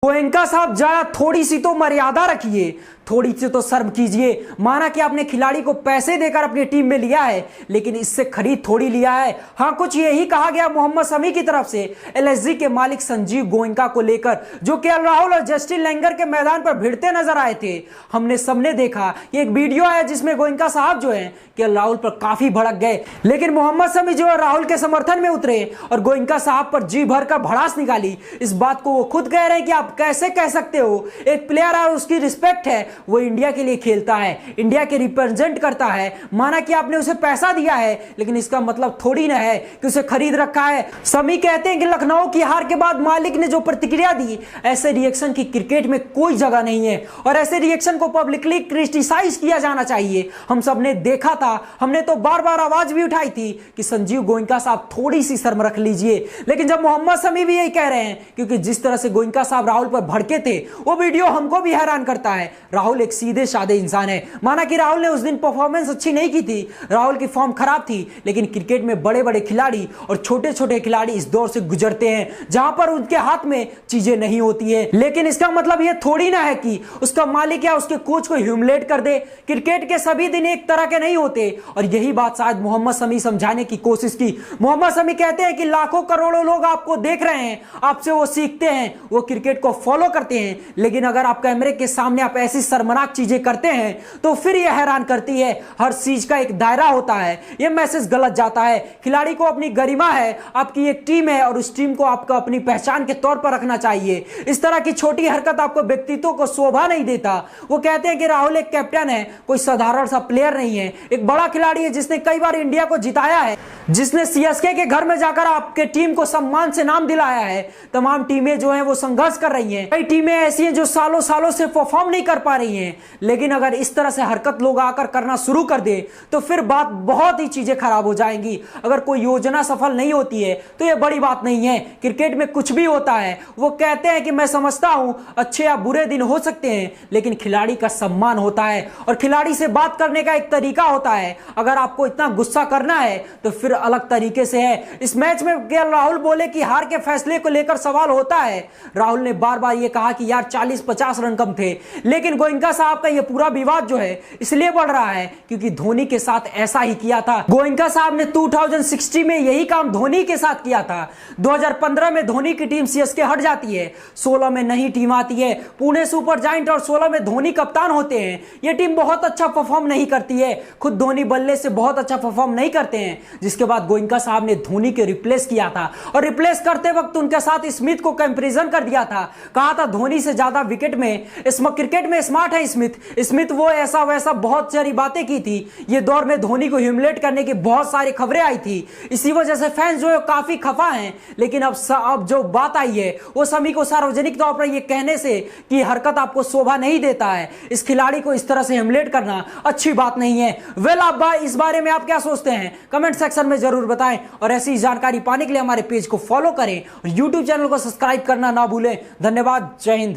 गोयनका साहब जरा थोड़ी सी तो मर्यादा रखिए, थोड़ी सी तो शर्म कीजिए। माना कि आपने खिलाड़ी को पैसे देकर अपनी टीम में लिया है, लेकिन इससे खरीद थोड़ी लिया है। हाँ, कुछ यही कहा गया मोहम्मद शमी की तरफ से एलएसजी के मालिक संजीव गोयनका को लेकर, जो केएल राहुल और जस्टिन लैंगर के मैदान पर भिड़ते नजर आए थे। हमने सबने देखा ये एक वीडियो आया जिसमें गोयनका साहब जो है केएल राहुल पर काफी भड़क गए, लेकिन मोहम्मद शमी जो है राहुल के समर्थन में उतरे और गोयनका साहब पर जी भर कर भड़ास निकाली। इस बात को वो खुद कह रहे हैं कि आप कैसे कह सकते हो, एक प्लेयर है, उसकी रिस्पेक्ट है, वो इंडिया के लिए खेलता है, इंडिया के रिप्रेजेंट करता है। माना कि आपने उसे पैसा दिया है, लेकिन इसका मतलब थोड़ी ना है कि उसे खरीद रखा है। शमी कहते हैं कि लखनऊ की हार के बाद मालिक ने जो प्रतिक्रिया दी, ऐसे रिएक्शन की क्रिकेट में कोई जगह नहीं है और ऐसे रिएक्शन को पब्लिकली क्रिटिसाइज किया जाना चाहिए। हम सब ने देखा था, हमने तो बार बार आवाज भी उठाई थी कि संजीव गोयनका साहब थोड़ी सी शर्म रख लीजिए, लेकिन जब मोहम्मद शमी भी यही कह रहे हैं, क्योंकि जिस तरह से गोयनका साहब राहुल पर भड़के थे वो वीडियो हमको भी हैरान करता है। राहुल एक सीधे साधे इंसान है। माना कि राहुल ने उस दिन परफॉर्मेंस अच्छी नहीं की थी, राहुल की फॉर्म खराब थी, लेकिन क्रिकेट में बड़े बड़े खिलाड़ी और छोटे छोटे खिलाड़ी इस दौर से गुजरते हैं जहां पर उनके हाथ में चीजें नहीं होती है। लेकिन इसका मतलब यह थोड़ी ना है कि उसका मालिक या उसके कोच को ह्यूमिलेट कर दे। क्रिकेट के सभी दिन एक तरह के नहीं होते और यही बात शायद मोहम्मद शमी समझाने की कोशिश की। मोहम्मद शमी कहते हैं कि लाखों करोड़ों लोग आपको देख रहे हैं, आपसे वो सीखते हैं, वो क्रिकेट को फॉलो करते हैं, लेकिन अगर आप कैमरे के सामने आप ऐसी शर्मनाक चीजें करते हैं तो फिर यह हैरान करती है। हर चीज का एक दायरा होता है, यह मैसेज गलत जाता है। खिलाड़ी को अपनी गरिमा है, आपकी एक टीम है और उस टीम को आपको अपनी पहचान के तौर पर रखना चाहिए। इस तरह की छोटी हरकत आपको व्यक्तित्व को शोभा नहीं देता। वो कहते हैं कि राहुल एक कैप्टन है, कोई साधारण सा प्लेयर नहीं है, एक बड़ा खिलाड़ी है जिसने कई बार इंडिया को जिताया है, जिसने सीएसके के घर में जाकर आपके टीम को सम्मान से नाम दिलाया है। तमाम टीमें जो हैं वो संघर्ष कर रही हैं, कई टीमें ऐसी हैं जो सालों सालों से परफॉर्म नहीं कर पा रही हैं, लेकिन अगर इस तरह से हरकत लोग आकर करना शुरू कर दे तो फिर बात बहुत ही चीजें खराब हो जाएंगी। अगर कोई योजना सफल नहीं होती है तो यह बड़ी बात नहीं है, क्रिकेट में कुछ भी होता है। वो कहते हैं कि मैं समझता हूं अच्छे या बुरे दिन हो सकते हैं, लेकिन खिलाड़ी का सम्मान होता है और खिलाड़ी से बात करने का एक तरीका होता है। अगर आपको इतना गुस्सा करना है तो फिर अलग तरीके से है। इस मैच में केएल राहुल बोले कि हार के फैसले को लेकर सवाल होता है। राहुल ने बार बार यह कहा कि यार 40-50 रन कम थे, लेकिन गोयनका साहब का यह पूरा विवाद जो है इसलिए बढ़ रहा है क्योंकि धोनी के साथ ऐसा ही किया था। गोयनका साहब ने 2016 में यही काम धोनी के साथ किया था। 2015 में धोनी की टीम सीएसके हट जाती है, 16 में नई टीम आती है पुणे सुपर जायंट और 16 में धोनी कप्तान होते हैं। यह टीम बहुत अच्छा परफॉर्म नहीं करती है, खुद धोनी बल्ले से बहुत अच्छा परफॉर्म नहीं करते हैं, जिसके बाद गोयनका साहब ने धोनी के रिप्लेस किया था और रिप्लेस करते वक्त उनके साथ स्मिथ को कंपैरिजन कर दिया था। कहा था धोनी से ज्यादा विकेट में क्रिकेट में स्मार्ट है स्मिथ वो ऐसा वैसा बहुत सारी बातें की थी। ये दौर में धोनी को ह्यूमिलेट करने की बहुत सारी खबरें आई थी, इसी वजह से फैंस जो है काफी खफा हैं। लेकिन अब जो बात आई है वो शमी को सार्वजनिक तौर पर ये कहने से कि हरकत आपको शोभा नहीं देता है, इस खिलाड़ी को इस तरह से ह्यूमिलेट करना अच्छी बात नहीं है। आप इस बारे में आप क्या सोचते हैं कमेंट सेक्शन में जरूर बताएं और ऐसी जानकारी पाने के लिए हमारे पेज को फॉलो करें और यूट्यूब चैनल को सब्सक्राइब करना ना भूलें। धन्यवाद, जय हिंद।